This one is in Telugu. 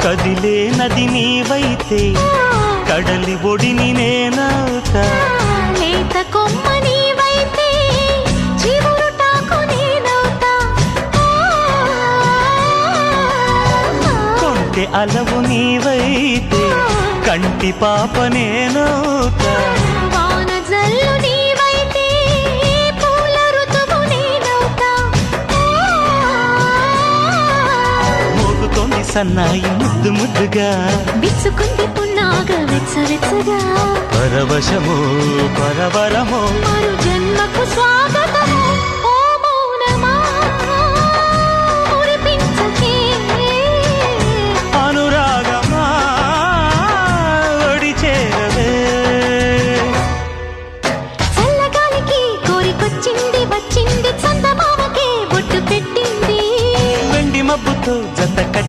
కదిలే నది నీవైతే కడలి ఒడిని నేనవుతా లేత కొమ్మ నీవైతే చిగురుటాకు నేనవుతా కొంటె అలవు నీవైతే కంటి పాప నేనవుతా వాన జల్లు నీవైతే పూల ఋతువు నేనవుతా మోగుతోంది సన్నాయి ముద్దు ముద్దుగా విచ్చుకుంది పున్నాగ వెచ్చవెచ్చగా పరవశమో పరవరమో మరు జన్మకు స్వాగతము